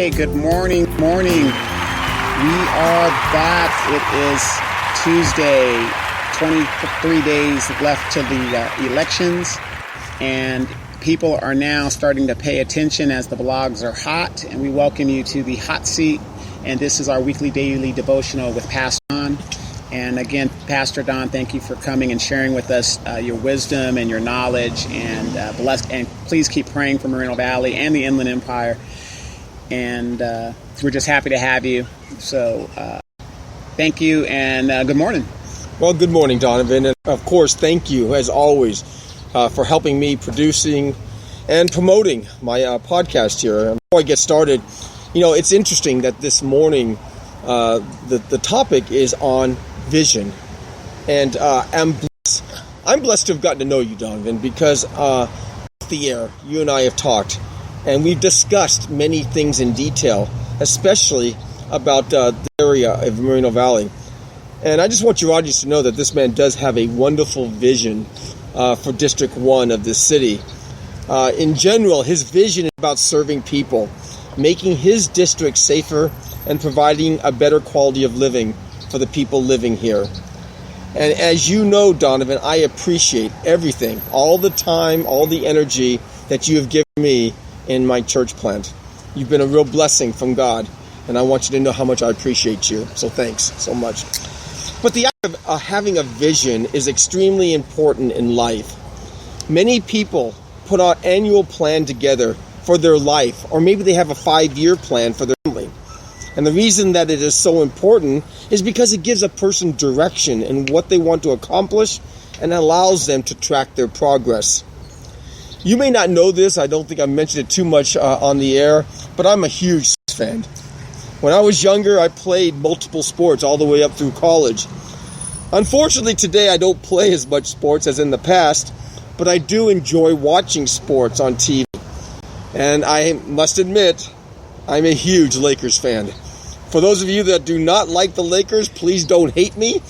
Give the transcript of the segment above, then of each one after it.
Hey, good morning. We are back. It is Tuesday, 23 days left to the elections, and people are now starting to pay attention as the blogs are hot, and we welcome you to the hot seat. And this is our weekly daily devotional with Pastor Don. And again, Pastor Don, thank you for coming and sharing with us your wisdom and your knowledge, and and please keep praying for Moreno Valley and the Inland Empire. And we're just happy to have you. So thank you, and good morning. Well, good morning, Donovan. And of course, thank you, as always, for helping me producing and promoting my podcast here. Before I get started, it's interesting that this morning the topic is on vision. And I'm blessed to have gotten to know you, Donovan, because off the air, you and I have talked, and we've discussed many things in detail, especially about the area of Moreno Valley. And I just want your audience to know that this man does have a wonderful vision for District 1 of this city. In general, his vision is about serving people, making his district safer, and providing a better quality of living for the people living here. And as you know, Donovan, I appreciate everything, all the time, all the energy that you have given me in my church plant. You've been a real blessing from God, and I want you to know how much I appreciate you. So thanks so much. But the act of having a vision is extremely important in life. Many people put an annual plan together for their life, or maybe they have a 5-year plan for their family. And the reason that it is so important is because it gives a person direction in what they want to accomplish and allows them to track their progress. You may not know this, I don't think I mentioned it too much on the air, but I'm a huge sports fan. When I was younger, I played multiple sports all the way up through college. Unfortunately, today I don't play as much sports as in the past, but I do enjoy watching sports on TV. And I must admit, I'm a huge Lakers fan. For those of you that do not like the Lakers, please don't hate me,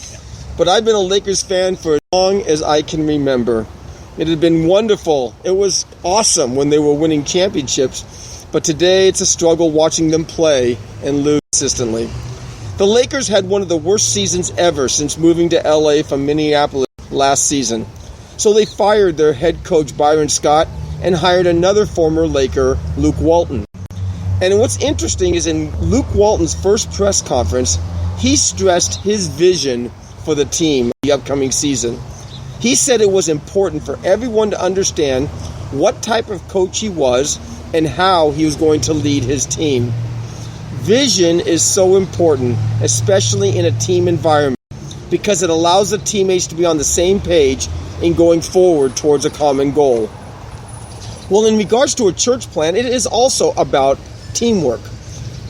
but I've been a Lakers fan for as long as I can remember. It had been wonderful. It was awesome when they were winning championships, but today it's a struggle watching them play and lose consistently. The Lakers had one of the worst seasons ever since moving to LA from Minneapolis last season. So they fired their head coach Byron Scott and hired another former Laker, Luke Walton. And what's interesting is in Luke Walton's first press conference, he stressed his vision for the team the upcoming season. He said it was important for everyone to understand what type of coach he was and how he was going to lead his team. Vision is so important, especially in a team environment, because it allows the teammates to be on the same page in going forward towards a common goal. Well, in regards to a church plant, it is also about teamwork.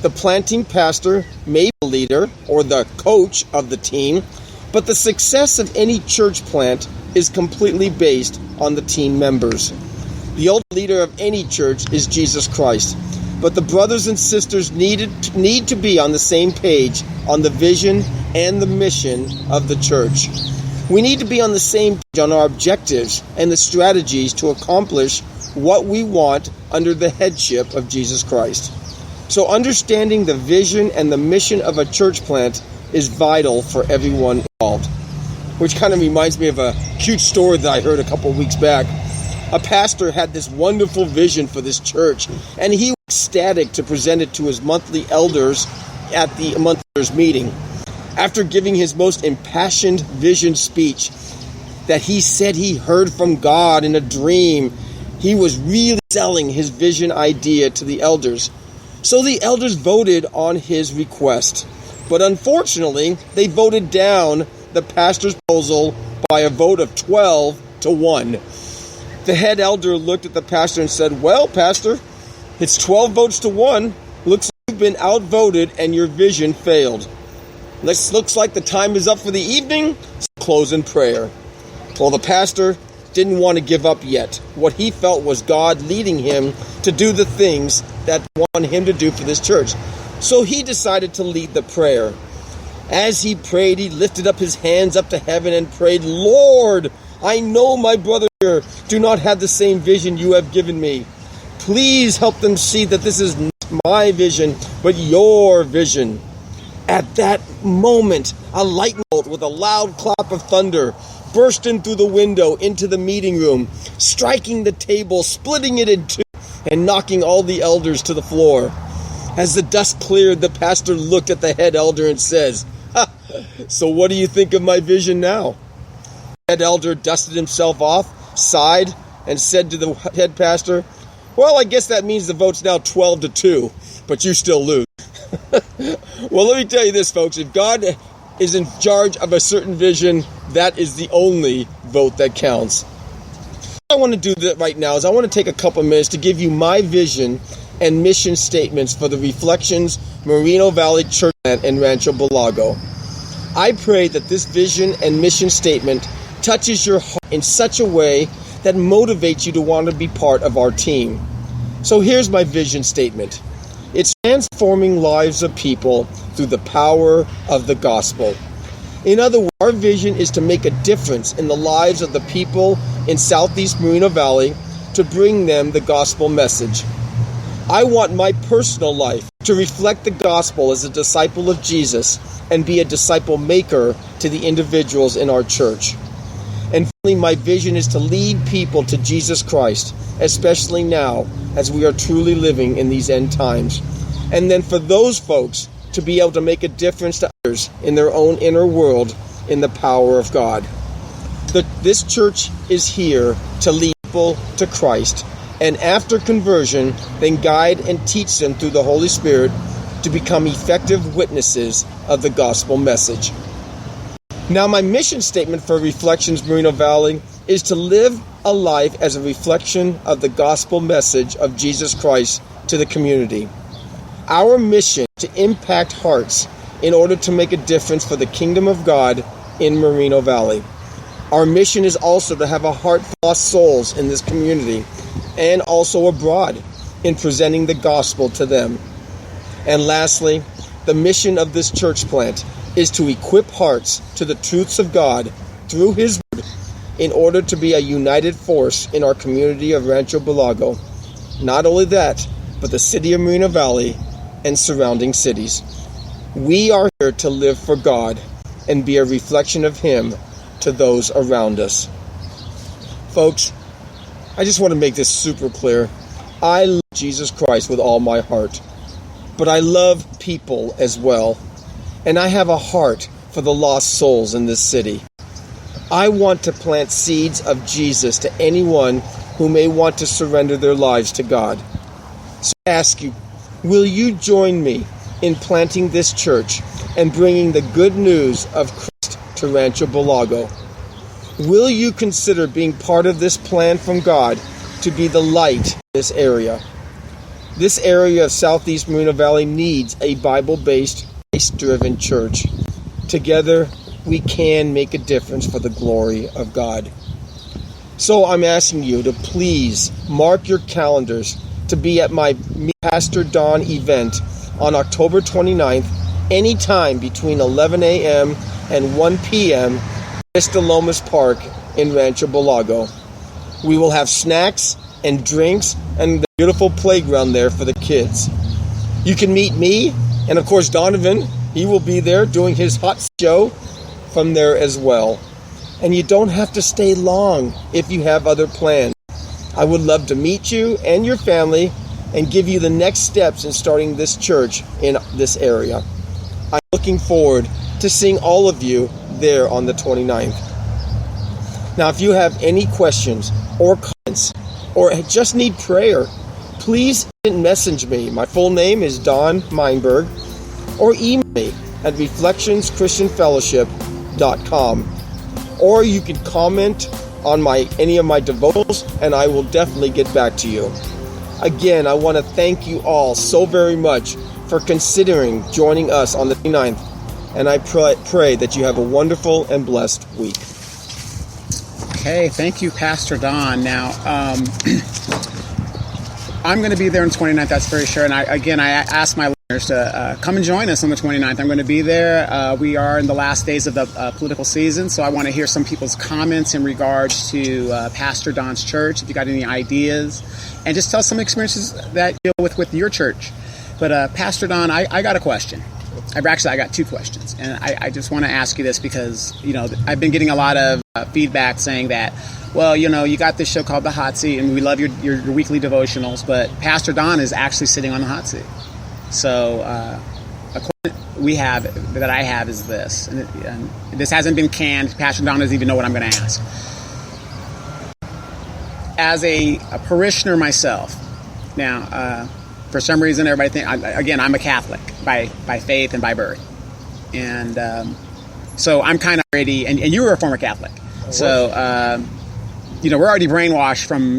The planting pastor may be the leader or the coach of the team, but the success of any church plant is completely based on the team members. The ultimate leader of any church is Jesus Christ, but the brothers and sisters need to be on the same page on the vision and the mission of the church. We need to be on the same page on our objectives and the strategies to accomplish what we want under the headship of Jesus Christ. So understanding the vision and the mission of a church plant is vital for everyone involved. Which kind of reminds me of a cute story that I heard a couple of weeks back. A pastor had this wonderful vision for this church, and he was ecstatic to present it to his monthly elders at the monthly elders meeting. After giving his most impassioned vision speech that he said he heard from God in a dream, he was really selling his vision idea to the elders. So the elders voted on his request. But unfortunately, they voted down the pastor's proposal by a vote of 12-1. The head elder looked at the pastor and said, "Well, pastor, it's 12 votes to 1. Looks like you've been outvoted and your vision failed. Looks like the time is up for the evening, so close in prayer." Well, the pastor didn't want to give up yet. What he felt was God leading him to do the things that he wanted him to do for this church. So he decided to lead the prayer. As he prayed, he lifted up his hands up to heaven and prayed, "Lord, I know my brother here do not have the same vision you have given me. Please help them see that this is not my vision, but your vision. At that moment, a lightning bolt with a loud clap of thunder burst in through the window into the meeting room, striking the table, splitting it in two, and knocking all the elders to the floor. As the dust cleared, the pastor looked at the head elder and says, "So what do you think of my vision now?" The head elder dusted himself off, sighed, and said to the head pastor, "Well, I guess that means the vote's now 12-2, but you still lose." Well, let me tell you this, folks. If God is in charge of a certain vision, that is the only vote that counts. What I want to do right now is I want to take a couple minutes to give you my vision and mission statements for the Reflections Moreno Valley Church plant in Rancho Bulago. I pray that this vision and mission statement touches your heart in such a way that motivates you to want to be part of our team. So here's my vision statement. It's transforming lives of people through the power of the gospel. In other words, our vision is to make a difference in the lives of the people in Southeast Moreno Valley to bring them the gospel message. I want my personal life to reflect the gospel as a disciple of Jesus and be a disciple maker to the individuals in our church. And finally, my vision is to lead people to Jesus Christ, especially now as we are truly living in these end times. And then for those folks to be able to make a difference to others in their own inner world in the power of God. This church is here to lead people to Christ, and after conversion, then guide and teach them through the Holy Spirit to become effective witnesses of the gospel message. Now, my mission statement for Reflections Moreno Valley is to live a life as a reflection of the gospel message of Jesus Christ to the community. Our mission is to impact hearts in order to make a difference for the kingdom of God in Moreno Valley. Our mission is also to have a heart for lost souls in this community and also abroad in presenting the gospel to them. And lastly, the mission of this church plant is to equip hearts to the truths of God through His Word in order to be a united force in our community of Rancho Bulago. Not only that, but the city of Moreno Valley and surrounding cities. We are here to live for God and be a reflection of Him to those around us. Folks, I just want to make this super clear. I love Jesus Christ with all my heart, but I love people as well. And I have a heart for the lost souls in this city. I want to plant seeds of Jesus to anyone who may want to surrender their lives to God. So I ask you, will you join me in planting this church and bringing the good news of Christ to Rancho Bulago? Will you consider being part of this plan from God to be the light in this area? This area of Southeast Moreno Valley needs a Bible-based, Christ-driven church. Together, we can make a difference for the glory of God. So I'm asking you to please mark your calendars to be at my Pastor Don event on October 29th, anytime between 11 a.m. and 1 p.m. Vista Lomas Park in Rancho Bulago. We will have snacks and drinks and the beautiful playground there for the kids. You can meet me, and of course Donovan, he will be there doing his hot show from there as well. And you don't have to stay long if you have other plans. I would love to meet you and your family and give you the next steps in starting this church in this area. I'm looking forward to seeing all of you there on the 29th. Now, if you have any questions or comments or just need prayer, please message me. My full name is Don Meinberg, or email me at reflectionschristianfellowship.com. Or you can comment on any of my devotionals, and I will definitely get back to you. Again, I want to thank you all so very much for considering joining us on the 29th, and I pray that you have a wonderful and blessed week. Okay, thank you, Pastor Don. Now, I'm going to be there on the 29th, that's very sure. And I ask my listeners to come and join us on the 29th. I'm going to be there. We are in the last days of the political season, so I want to hear some people's comments in regards to Pastor Don's church, if you got any ideas, and just tell some experiences that you deal with your church. But Pastor Don, I got a question. I got two questions, and I just want to ask you this because, I've been getting a lot of feedback saying that, well, you got this show called The Hot Seat, and we love your weekly devotionals, but Pastor Don is actually sitting on the hot seat. So a question I have is this, and this hasn't been canned. Pastor Don doesn't even know what I'm going to ask. As a parishioner myself, now, for some reason, everybody I'm a Catholic by faith and by birth, and so I'm kind of already. And you were a former Catholic, so we're already brainwashed from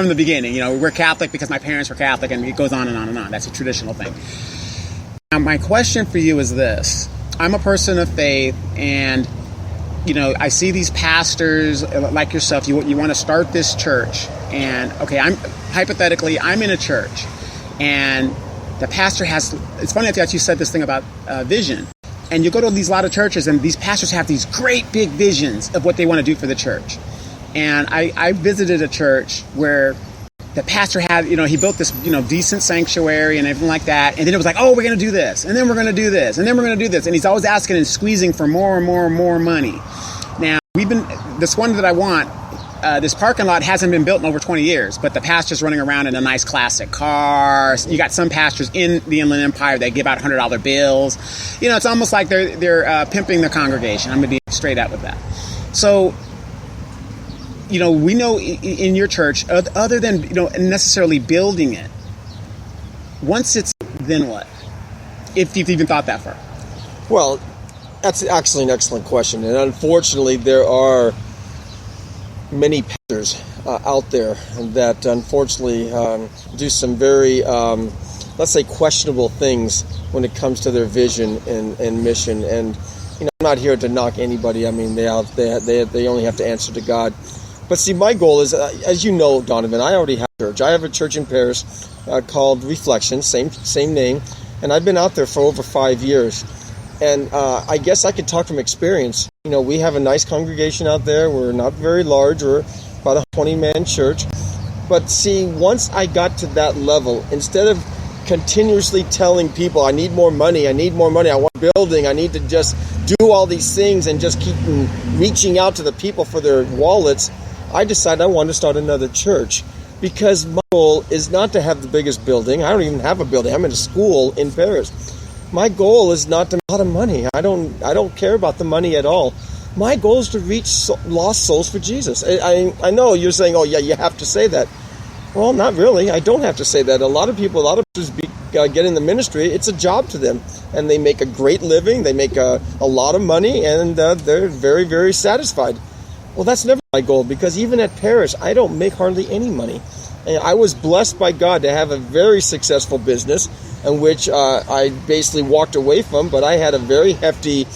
the beginning. We're Catholic because my parents were Catholic, and it goes on and on and on. That's a traditional thing. Now, my question for you is this: I'm a person of faith, and I see these pastors like yourself. You want to start this church, and I'm in a church, and the pastor has. It's funny that you said this thing about vision, and you go to these lot of churches, and these pastors have these great big visions of what they want to do for the church. And I visited a church where the pastor had, he built this, decent sanctuary and everything like that. And then it was like, oh, we're going to do this. And then we're going to do this. And then we're going to do this. And he's always asking and squeezing for more and more and more money. Now, this one that I want, this parking lot hasn't been built in over 20 years, but the pastor's running around in a nice classic car. You got some pastors in the Inland Empire that give out $100 bills. It's almost like they're pimping the congregation. I'm going to be straight up with that. So, we know in your church, other than, necessarily building it, once it's, then what? If you've even thought that far. Well, that's actually an excellent question. And unfortunately, there are many pastors out there that unfortunately do some very, let's say, questionable things when it comes to their vision and mission. And, I'm not here to knock anybody. I mean, they only have to answer to God. But see, my goal is, as you know, Donovan, I already have a church. I have a church in Paris called Reflection, same name, and I've been out there for over 5 years. And I guess I could talk from experience. We have a nice congregation out there. We're not very large. We're about a 20-man church. But see, once I got to that level, instead of continuously telling people, I need more money, I want a building, I need to just do all these things and just keep reaching out to the people for their wallets, I decided I wanted to start another church, because my goal is not to have the biggest building. I don't even have a building. I'm in a school in Paris. My goal is not to make a lot of money. I don't care about the money at all. My goal is to reach lost souls for Jesus. I know you're saying, oh yeah, you have to say that. Well, not really. I don't have to say that. A lot of people get in the ministry. It's a job to them, and they make a great living. They make a lot of money, and they're very, very satisfied. Well, that's never my goal, because even at Paris, I don't make hardly any money. And I was blessed by God to have a very successful business in which I basically walked away from, but I had a very hefty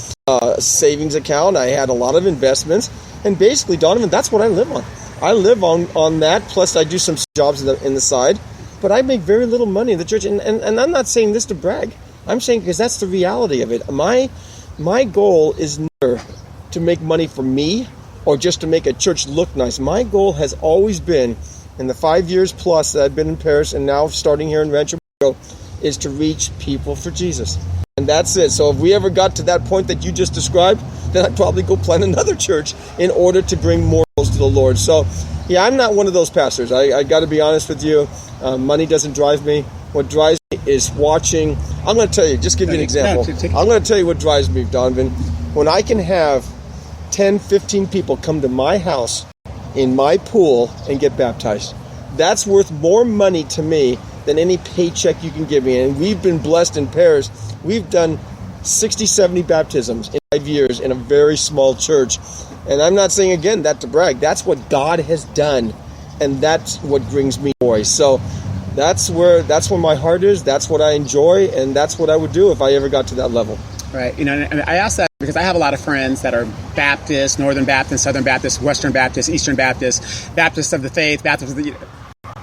savings account. I had a lot of investments, and basically, Donovan, that's what I live on. I live on that, plus I do some jobs in the side, but I make very little money in the church, and I'm not saying this to brag. I'm saying because that's the reality of it. My goal is never to make money for me or just to make a church look nice. My goal has always been, in the 5 years plus that I've been in Paris and now starting here in Rancho Blanco, is to reach people for Jesus. And that's it. So if we ever got to that point that you just described, then I'd probably go plant another church in order to bring more souls to the Lord. So, yeah, I'm not one of those pastors. I got to be honest with you. Money doesn't drive me. What drives me is watching. I'm going to tell you, just give you an example. I'm going to tell you what drives me, Donovan. When I can have 10, 15 people come to my house in my pool and get baptized, that's worth more money to me than any paycheck you can give me. And we've been blessed in Paris. We've done 60, 70 baptisms in 5 years in a very small church. And I'm not saying, again, that to brag. That's what God has done, and that's what brings me joy. So that's where my heart is. That's what I enjoy, and that's what I would do if I ever got to that level. Right. And I ask that because I have a lot of friends that are Baptist, Northern Baptist, Southern Baptist, Western Baptist, Eastern Baptist, Baptist of the faith, Baptist of the...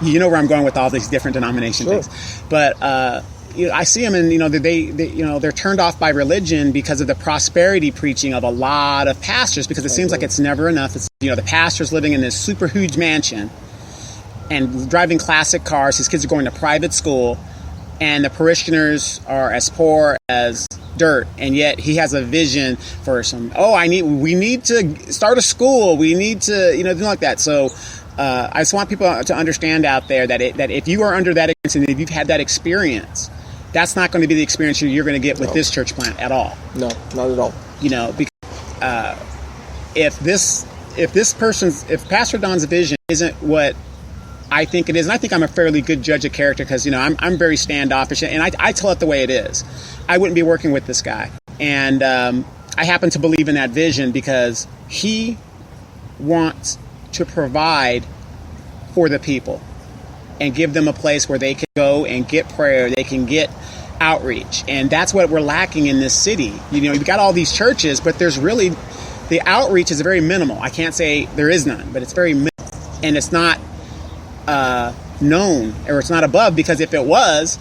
You know where I'm going with all these different denomination things. But I see them, and they're turned off by religion because of the prosperity preaching of a lot of pastors, because it seems like it's never enough. It's, the pastor's living in this super huge mansion and driving classic cars. His kids are going to private school. and the parishioners are as poor as dirt, and yet he has a vision for we need to start a school, we need to, things like that. So I just want people to understand out there that if you are under that experience and if you've had that experience, that's not going to be the experience you're going to get with this church plant at all. No, not at all. Because if Pastor Don's vision isn't what I think it is, and I think I'm a fairly good judge of character because, I'm very standoffish, and I tell it the way it is. I wouldn't be working with this guy. And I happen to believe in that vision because he wants to provide for the people and give them a place where they can go and get prayer, they can get outreach. And that's what we're lacking in this city. You've got all these churches, but there's really, the outreach is very minimal. I can't say there is none, but it's very minimal. And it's not known, or it's not above, because if it was,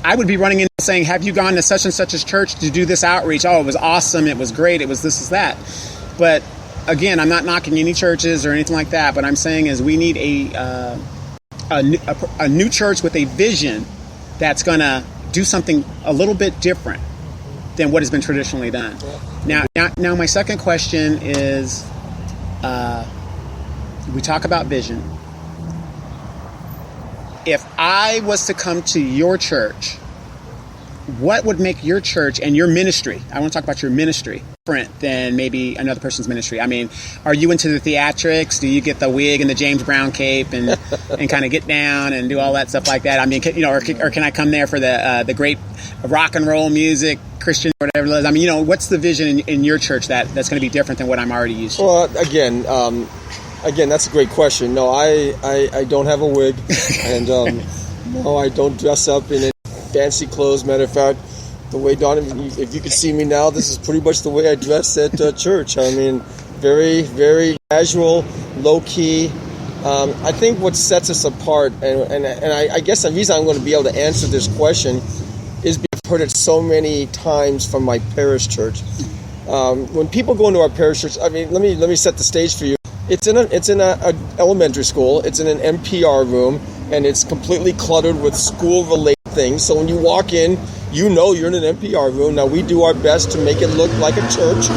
I would be running in saying, have you gone to such and such a church to do this outreach? Oh, it was awesome, it was great, it was this, is that. But again, I'm not knocking any churches or anything like that, but I'm saying is we need a new church with a vision that's going to do something a little bit different than what has been traditionally done. Now my second question is, we talk about vision. If I was to come to your church, what would make your church and your ministry, I want to talk about your ministry, different than maybe another person's ministry? I mean, are you into the theatrics? Do you get the wig and the James Brown cape and kind of get down and do all that stuff like that? I mean, or can I come there for the great rock and roll music, Christian, whatever it is? I mean, what's the vision in your church that's going to be different than what I'm already used to? Well, again, that's a great question. No, I don't have a wig, and no, I don't dress up in fancy clothes. Matter of fact, the way Donovan, if you could see me now, this is pretty much the way I dress at church. I mean, very, very casual, low key. I think what sets us apart, and I guess the reason I'm going to be able to answer this question is because I've heard it so many times from my parish church. When people go into our parish church, I mean, let me set the stage for you. It's in a elementary school. It's in an NPR room, and it's completely cluttered with school-related things. So when you walk in, you're in an NPR room. Now, we do our best to make it look like a church,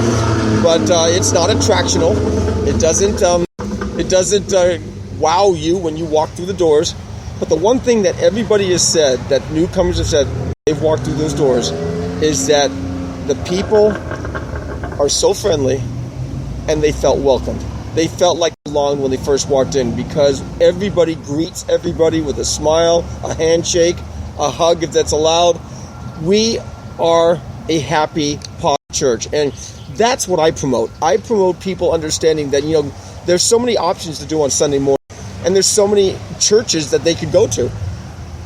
but it's not attractional. It doesn't wow you when you walk through the doors. But the one thing that everybody has said, that newcomers have said they've walked through those doors, is that the people are so friendly and they felt welcomed. They felt like they belonged when they first walked in, because everybody greets everybody with a smile, a handshake, a hug if that's allowed. We are a happy pod church, and that's what I promote. I promote people understanding that, there's so many options to do on Sunday morning, and there's so many churches that they could go to.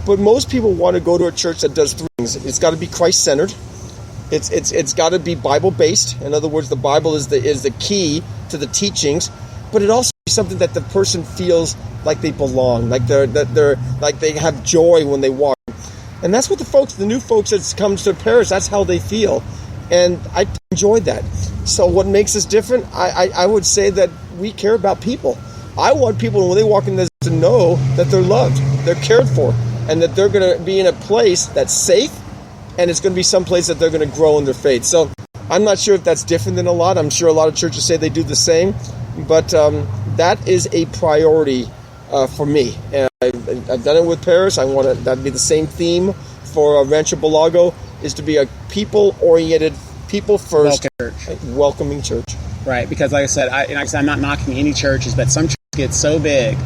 But most people want to go to a church that does three things. It's got to be Christ-centered. It's got to be Bible-based. In other words, the Bible is the key to the teachings, but it also is something that the person feels like they belong, like they're like they have joy when they walk. And that's what the new folks that come to parish, that's how they feel. And I enjoyed that. So what makes us different? I would say that we care about people. I want people, when they walk in this, to know that they're loved, they're cared for, and that they're going to be in a place that's safe, and it's going to be some place that they're going to grow in their faith. So I'm not sure if that's different than a lot. I'm sure a lot of churches say they do the same, but that is a priority for me. And I've done it with Paris. I want that to be the same theme for Rancho Balago, is to be a people-oriented, people-first, welcoming church. Right, because like I said, I'm not knocking any churches, but some churches get so big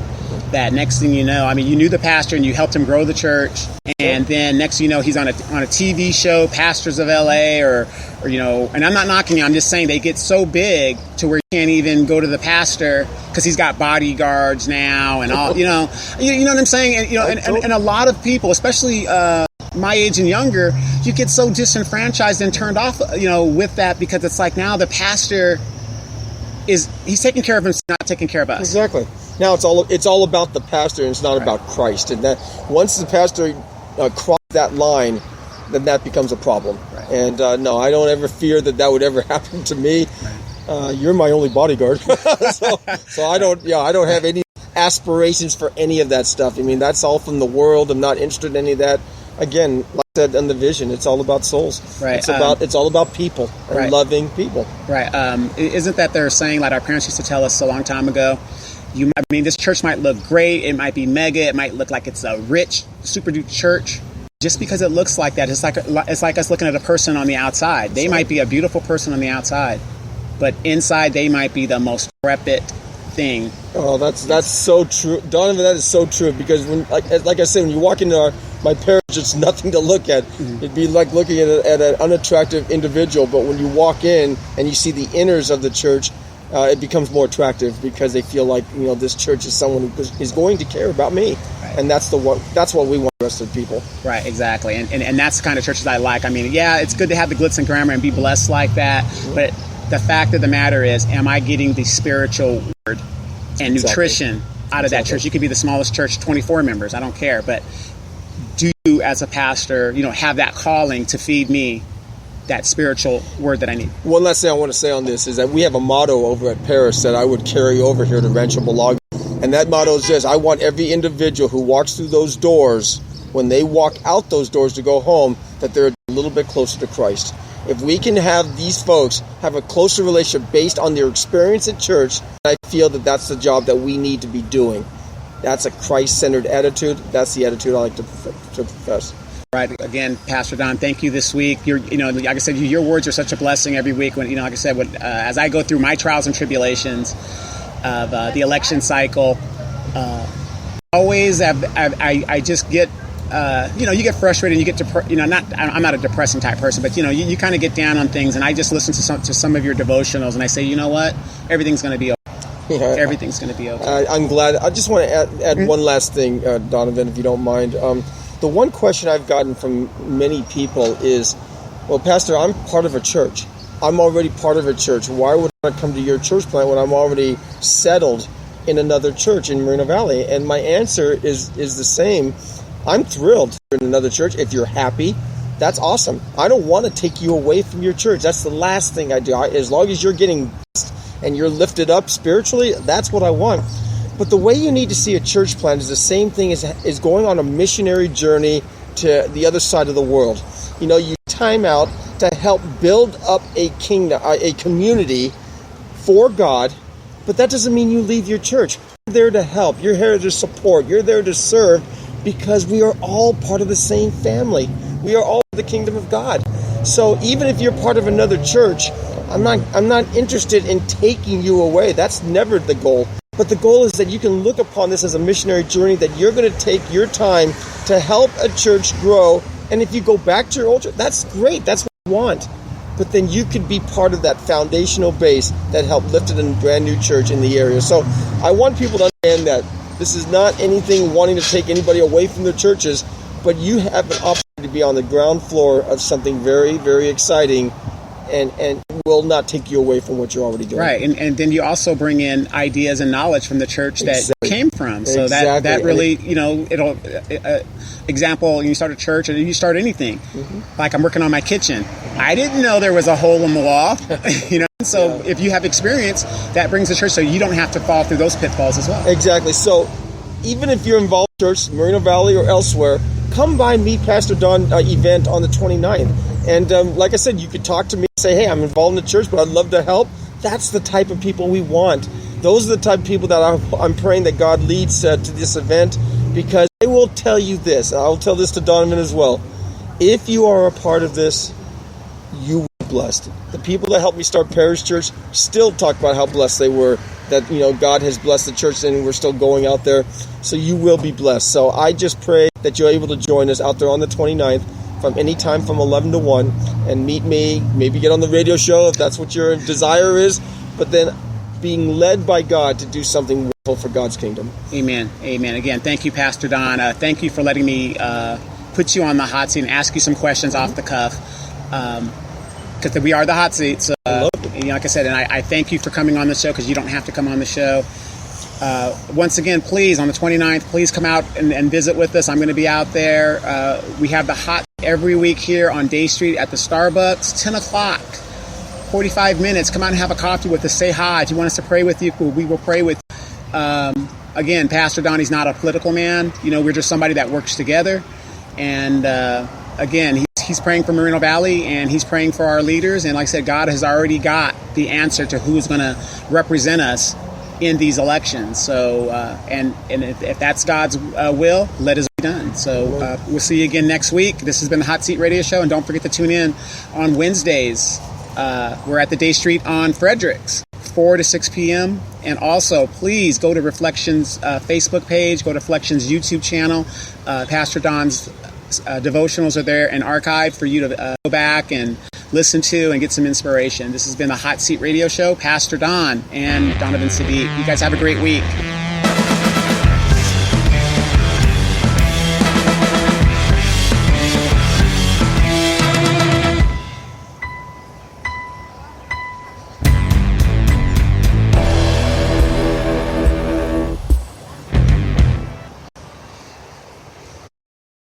that next thing you know, I mean, you knew the pastor and you helped him grow the church, and then next thing you know, he's on a TV show, Pastors of LA, or and I'm not knocking you, I'm just saying they get so big to where you can't even go to the pastor because he's got bodyguards now and all, you know what I'm saying? And a lot of people, especially my age and younger, you get so disenfranchised and turned off, with that, because it's like now the pastor he's taking care of himself, not taking care of us. Exactly. Now it's all about the pastor, and it's not about Christ. And that once the pastor crosses that line, then that becomes a problem. Right. And no, I don't ever fear that would ever happen to me. Right. You're my only bodyguard, so I don't have any aspirations for any of that stuff. I mean, that's all from the world. I'm not interested in any of that. again, like I said in the vision, it's all about souls. Right. It's all about people and right. loving people. Right. Isn't that they're saying, like our parents used to tell us a long time ago, this church might look great, it might be mega, it might look like it's a rich, super duper church. Just because it looks like that, it's like us looking at a person on the outside. They might be a beautiful person on the outside, but inside they might be the most decrepit thing. Oh, that's so true, Donovan. That is so true, because when, like I said, when you walk into my parish, it's nothing to look at. Mm-hmm. It'd be like looking at an unattractive individual. But when you walk in and you see the inners of the church, it becomes more attractive, because they feel like, this church is someone who is going to care about me. Right. And that's what we want the rest of the people. Right, exactly. And that's the kind of churches I like. It's good to have the glitz and glamour and be blessed like that. Mm-hmm. But the fact of the matter is, am I getting the spiritual word and nutrition out of that church? You could be the smallest church, 24 members, I don't care. But do you, as a pastor, have that calling to feed me that spiritual word that I need? One last thing I want to say on this is that we have a motto over at Paris that I would carry over here to Rancho Balaga. And that motto is this: I want every individual who walks through those doors, when they walk out those doors to go home, that they're a little bit closer to Christ. If we can have these folks have a closer relationship based on their experience at church, I feel that that's the job that we need to be doing. That's a Christ-centered attitude. That's the attitude I like to profess. Right. Again, Pastor Don, thank you this week. Like I said, your words are such a blessing every week. When, like I said, as I go through my trials and tribulations of the election cycle, always I just get. You get frustrated. You get I'm not a depressing type person, but you kind of get down on things. And I just listen to some of your devotionals, and I say, you know what, everything's going to be okay. Yeah, everything's going to be okay. I'm glad. I just want to add mm-hmm. one last thing, Donovan, if you don't mind. The one question I've gotten from many people is, well, Pastor, I'm part of a church. I'm already part of a church. Why would I come to your church plant when I'm already settled in another church in Moreno Valley? And my answer is the same. I'm thrilled to be in another church. If you're happy, that's awesome. I don't want to take you away from your church. That's the last thing I do. As long as you're getting blessed and you're lifted up spiritually, that's what I want. But the way you need to see a church plant is the same thing as going on a missionary journey to the other side of the world. You time out to help build up a kingdom, a community for God, but that doesn't mean you leave your church. You're there to help. You're here to support. You're there to serve, because we are all part of the same family. We are all the kingdom of God. So even if you're part of another church, I'm not interested in taking you away. That's never the goal. But the goal is that you can look upon this as a missionary journey, that you're going to take your time to help a church grow. And if you go back to your old church, that's great. That's what you want. But then you could be part of that foundational base that helped lift it in a brand new church in the area. So I want people to understand that this is not anything wanting to take anybody away from their churches, but you have an opportunity to be on the ground floor of something very, very exciting, and will not take you away from what you're already doing. Right, and then you also bring in ideas and knowledge from the church that you came from. So that really, it'll example, you start a church or you start anything. Mm-hmm. Like I'm working on my kitchen. I didn't know there was a hole in the wall, So if you have experience, that brings the church, so you don't have to fall through those pitfalls as well. Exactly. So even if you're involved in church, Moreno Valley or elsewhere, come by Meet Pastor Don event on the 29th. And like I said, you could talk to me and say, hey, I'm involved in the church, but I'd love to help. That's the type of people we want. Those are the type of people that I'm praying that God leads to this event, because I will tell you this, and I'll tell this to Donovan as well. If you are a part of this, you will be blessed. The people that helped me start Parish Church still talk about how blessed they were, that God has blessed the church and we're still going out there. So you will be blessed. So I just pray that you're able to join us out there on the 29th from any time from 11 to 1 and meet me, maybe get on the radio show if that's what your desire is, but then being led by God to do something wonderful for God's kingdom. Amen. Amen. Again, thank you, Pastor Don. Thank you for letting me put you on the hot seat and ask you some questions off the cuff. Because we are the hot seat. So, like I said, and I thank you for coming on the show, because you don't have to come on the show. Once again, please, on the 29th, please come out and visit with us. I'm going to be out there. We have the hot every week here on Day Street at the Starbucks, 10 o'clock, 45 minutes. Come out and have a coffee with us. Say hi. If you want us to pray with you, we will pray with you. Again, Pastor Donnie's not a political man. We're just somebody that works together. And again, he's praying for Moreno Valley, and he's praying for our leaders. And like I said, God has already got the answer to who's going to represent us in these elections. So, and if that's God's will, let His will be done. So we'll see you again next week. This has been the Hot Seat Radio Show, and don't forget to tune in on Wednesdays. We're at the Day Street on Fredericks, 4 to 6 p.m. And also, please go to Reflections Facebook page, go to Reflections YouTube channel. Pastor Don's devotionals are there and archived for you to go back and listen to and get some inspiration. This has been the Hot Seat Radio Show. Pastor Don and Donovan Sadiq. You guys have a great week.